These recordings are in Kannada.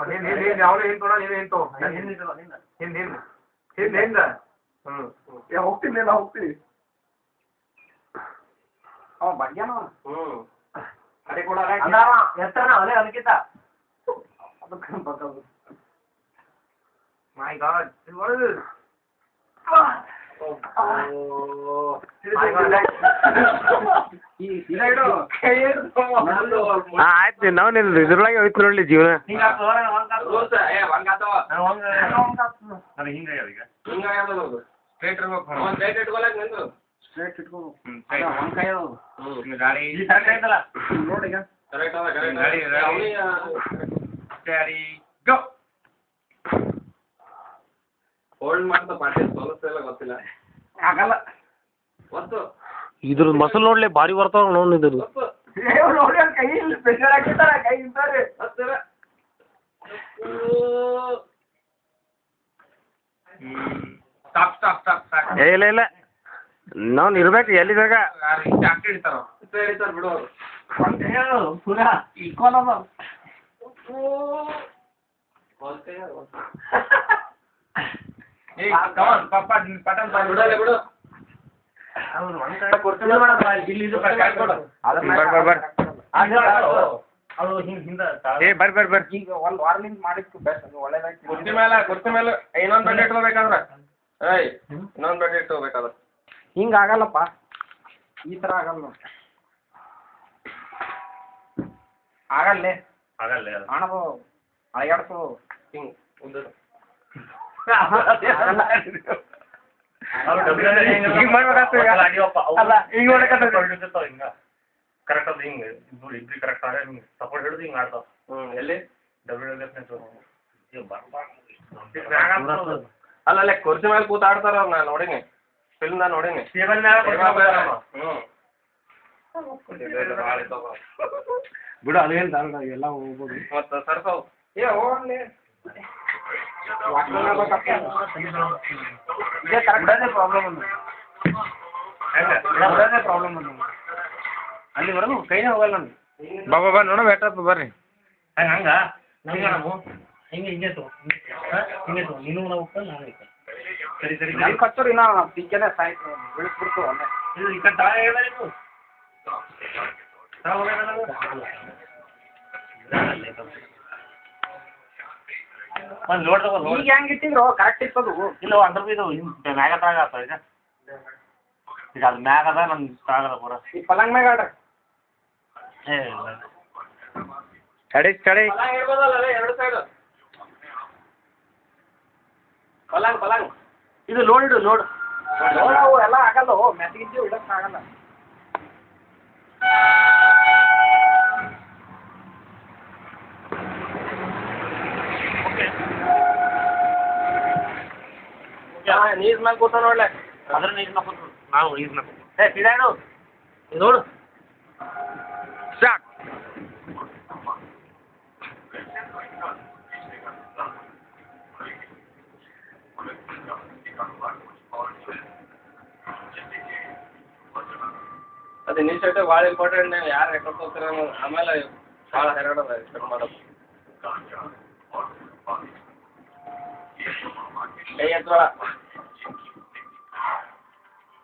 ಹಿಂದೆ ಅವನು ಹಿಂತೋಣ ನೀನು ಹಿಂತೋ ಹಿಂದೆ ಹೋಗ್ತೀನಿ ನಾ ಹೋಗ್ತೀನಿ ಅವ ಬಗ್ಗೆನೋ ಅದೇ ಕೂಡ ಎತ್ತನ ಅವನೇ ಅದಕ್ಕಿಂತ My God, what is this? ಆಯ್ತು ನಾವು ಇದ್ರೊಳಗೆ ಹೋಯ್ತು ನೋಡ್ಲಿ ಜೀವನ ಹೋಲ್ಡ್ ಮಾಡ್ತಾ ಪಾಟಿ ಸೋಲಸ್ತೆಲ್ಲ ಗೊತ್ತಿಲ್ಲ ಆಗಲ್ಲ ಒತ್ತು ಇದ್ರ ಮಸಲ್ ನೋಡ್ಲಿ ಭಾರಿ ಬರ್ತಾವ ನೋಡಿ ಇದ್ರ ನೋಡಿ ಕೈ ಸ್ಪೆಷಲ್ ಆಗಿರ್ತಾರ ಕೈ ಇರ್ತಾರೆ ಹತ್ತಿರ ಇಲ್ಲ ಇಲ್ಲ ನಾವು ಇರ್ಬೇಕು ಎಲ್ಲಿದಾಗ ಹಿಡಿತಾರ ಬಿಡು ಪೂರಾ ಈಕ್ವಲ್ ಅದ ಬಿಡು ಬರ್ರಿ ಈಗ ಒಂದ್ ವಾರಲಿಂದ ಮಾಡಿದ್ದು ಬೆಸ್ಟ್ ಒಳ್ಳೇದಾಗಿ ಕುರ್ತಿ ಮೇಲೆ ಇನ್ನೊಂದ್ ಬೆಡ್ ಇಟ್ಕೋಬೇಕಾದ್ರ ಇನ್ನೊಂದ್ ಬೆಡ್ ಇಟ್ಕೋಬೇಕಾದ್ರ ಹಿಂಗ ಆಗಲ್ಲಪ್ಪ ಈ ತರ ಆಗಲ್ಲ ಆಗಲ್ಲೇ ಕಾಣದು ಅಳಗಾಡ್ಸು ಹಿಂಗ್ ಕರೆಕ್ಟ್ ಅದ ಹಿಂಗ ಇಬ್ರಿ ಕರೆಕ್ಟ್ ಆಗ ಹಿಂಗ ಸಪೋರ್ಟ್ ಹಿಡಿದು ಹಿಂಗ ಆಡ್ತಾವ ಎಲ್ಲಿ ಅಲ್ಲ ಕುರ್ಚಿ ಮೇಲೆ ಕೂತ್ ಆಡ್ತಾರ ನಾ ನೋಡಿನಿ ಫಿಲ್ಮ್ ನಾ ನೋಡಿನಿ ಬಿಡು ಅದೇನ್ ಎಲ್ಲ ಹೋಗ್ಬೋದು ಮತ್ತ ಸರ್ಸವ್ ಹೋಗ್ಲಿ ಪ್ರಾಬ್ಲಮ್ ಅಲ್ಲಿ ಬರೋದು ಕೈನೇ ಹೋಗಲ್ಲ ನನ್ಗೆ ಬಾ ನೋಡ ಬೇಟಪ್ಪ ಬರ್ರಿ ಹಂಗ ಹಿಂಗೆ ನೀನು ನಾವು ಸರಿ ಸರಿ ನನ್ ಕಚ್ಚೋರಿ ನಾ ಪಿಕ್ಕೆನೆ ಸಾಯ್ತು ಬೆಳೆಸ್ಬಿಡ್ತು ಅಲ್ಲೇ ಈ ಕಡೆ ತಾಳ ಹೇಳಿದ ನೀವು ಒಂದು ಲೋಡ್ ತಗೋ ಈಗ ಹೆಂಗ್ ಇಟ್ಟಿದ್ರು ಕರೆಕ್ಟ್ ಇತ್ತದು ಇಲ್ಲ ಅಂದ್ರ ಇದು ಮ್ಯಾಗ ತಾಗ ಈಗ ಈಗ ಅದು ಮ್ಯಾಗ ಅದ ನನ್ ತಾಗದ ಪೂರ ಈ ಪಲಂಗ್ ಮ್ಯಾಗ ಆಡ್ರಿ ಸ್ಟಡಿ ಇರ್ಬೋದಲ್ಲ ಎರಡು ಸೈಡ್ ಪಲಂಗ್ ಇದು ಲೋಡ್ ಇಡು ಲೋಡ್ ಅವು ಎಲ್ಲ ಆಗಲ್ಲ ಮೆತ್ತಿಗಿದ್ದು ಇಡಕ್ ಆಗಲ್ಲ ನೀರ್ ಮೇಲೆ ಕೂತ ನೋಡ್ಲೆ ಅದ್ರ ನೀರಿನ ಕೂತು ನಾವು ನೀರಿನ ಕೂತು ಸಿದಾಡು ನೋಡು ಸಾಕ್ ಅದು ಇನಿಷಿಯೇಟಿವ್ ಭಾಳ ಇಂಪಾರ್ಟೆಂಟ್ ಯಾರು ರೆಕಾರ್ಡ್ ಹೋಗ್ತಾರ ಆಮೇಲೆ ಭಾಳ ಹೆರಾಡದ ಎಕ್ಸ್ಪೆಕ್ಟ್ ಮಾಡೋದು ಕೈ ಎತ್ತೋಳ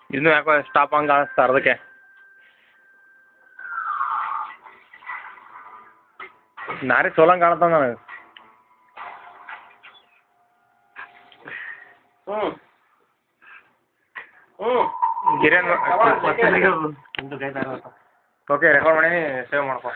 ಇನ್ನು ಯಾಕೋ ಸ್ಟಾಪ್ ಹಂಗೆ ಅನಿಸ್ತಾ ಅದಕ್ಕೆ ನಾರೇ ಸೋಲಂಗೆ ಕಾಣ್ತಾವ ನನಗೆ ಗಿರಿಯನ್ ಓಕೆ ರೆಕಾರ್ಡ್ ಮಾಡಿ ಸೇವ್ ಮಾಡ್ಕೊ